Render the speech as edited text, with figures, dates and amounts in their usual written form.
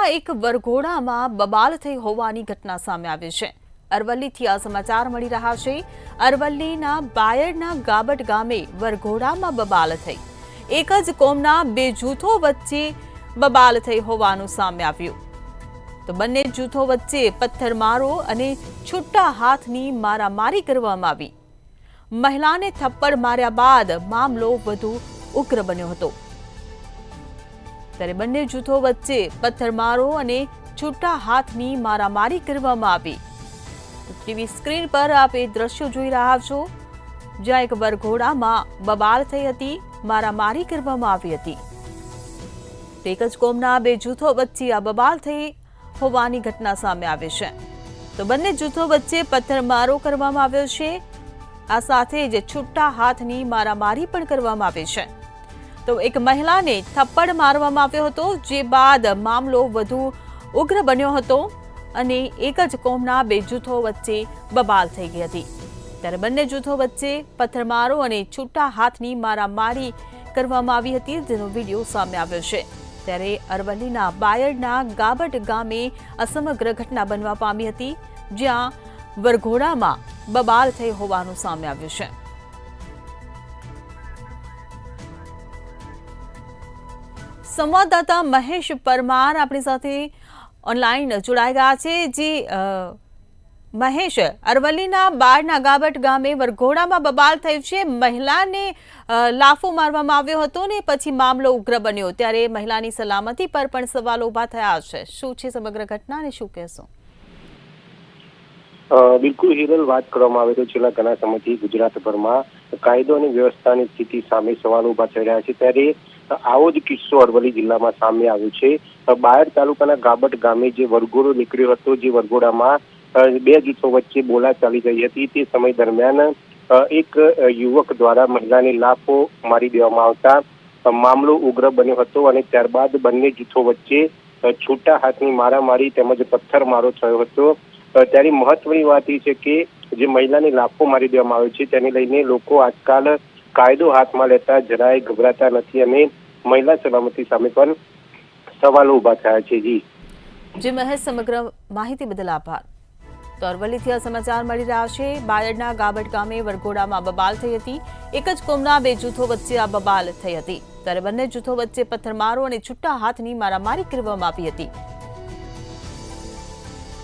એક વરઘોડામાં બબાલ થઈ હોવાની ઘટના સામે આવી છે। અરવલ્લીથી આ સમાચાર મળી રહ્યા છે। અરવલ્લીના બાયડના ગાબટ ગામે વરઘોડામાં બબાલ થઈ। એક જ કોમના બે જૂથો વચ્ચે બબાલ થઈ હોવાનું સામે આવ્યું। તો બંને જૂથો વચ્ચે પથ્થરમારો અને છૂટા હાથની મારામારી કરવામાં આવી। મહિલાને થપ્પડ માર્યા બાદ મામલો વધુ ઉગ્ર બન્યો હતો। ત્યારે બંને જૂથો વચ્ચે પથ્થરમારો અને છૂટા હાથની મારામારી કરવામાં આવી। ટીવી સ્ક્રીન પર આપ એ દ્રશ્યો જોઈ રહ્યા છો, જ્યાં એક વરઘોડામાં બબાલ થઈ હતી, મારામારી કરવામાં આવી હતી। એક જ કોમના બે જૂથો વચ્ચે આ બબાલ થઈ હોવાની ઘટના સામે આવી છે। તો બંને જૂથો વચ્ચે પથ્થરમારો કરવામાં આવ્યો છે। આ સાથે જ છૂટા હાથની મારામારી પણ કરવામાં આવી છે। તો એક મહિલાને થપ્પડ મારવામાં આવ્યો હતો, જે બાદ મામલો વધુ ઉગ્ર બન્યો હતો અને એક જ કોમના બે જૂથો વચ્ચે બબાલ થઈ ગઈ હતી। ત્યારે બંને જૂથો વચ્ચે પથ્થરમારો અને છૂટા હાથની મારામારી કરવામાં આવી હતી, જેનો વિડીયો સામે આવ્યો છે। ત્યારે અરવલ્લીના બાયડના ગાબટ ગામે આ સમગ્ર ઘટના બનવા પામી હતી, જ્યાં વરઘોડામાં બબાલ થઈ હોવાનું સામે આવ્યું છે। સંવાદદાતા મહેશ પરમાર આપણી સાથે ઓનલાઈન જોડાઈ ગયા છે। જી મહેશ, અરવલ્લીના બાયડના ગાબટ ગામે વરઘોડામાં બબાલ થયું છે, મહિલાને લાફો મારવામાં આવ્યો હતો ને પછી મામલો ઉગ્ર બન્યો, ત્યારે મહિલાની સલામતી પર પણ સવાલો ઉભા થયા છે। શું છે સમગ્ર ઘટના અને શું કહેશો? બિલકુલ હિરલ, વાત કરવામાં આવે તો છેલ્લા ઘણા સમયથી ગુજરાતભરમાં કાયદો અને વ્યવસ્થાની સ્થિતિ સામે સવાલો ઉભા થઈ રહ્યા છે। ત્યારે આવો જ કિસ્સો અરવલ્લી જિલ્લામાં સામે આવ્યો છે। બાયડ તાલુકાના ગાબટ ગામે જે વરઘોડો નીકળ્યો હતો, જે વરઘોડામાં બે જૂથો વચ્ચે બોલા ચાલી રહી હતી, તે સમય દરમિયાન એક યુવક દ્વારા મહિલાને લાફો મારી દેવામાં આવતા મામલો ઉગ્ર બન્યો હતો અને ત્યારબાદ બંને જૂથો વચ્ચે છૂટા હાથની મારામારી તેમજ પથ્થરમારો થયો હતો। ત્યારે મહત્વની વાત એ છે કે જે મહિલાને લાફો મારી દેવામાં આવ્યો છે, તેને લઈને લોકો આજકાલ કાયદો હાથમાં લેતા જરાય ગભરાતા નથી અને મહિલા સલામતી સામે પણ સવાલો ઉભા થયા છે। જી મહેશ, સમગ્ર માહિતી બદલ આભાર। તો અરવલ્લીથી આ સમાચાર મળી રહ્યા છે। બાયડના ગાબટ ગામે વરઘોડામાં બબાલ થઈ હતી। એક જ કોમના બે જૂથો વચ્ચે આ બબાલ થઈ હતી। ત્યારે બંને જૂથો વચ્ચે પથ્થરમારો અને છૂટા હાથની મારામારી કરવામાં આવી હતી।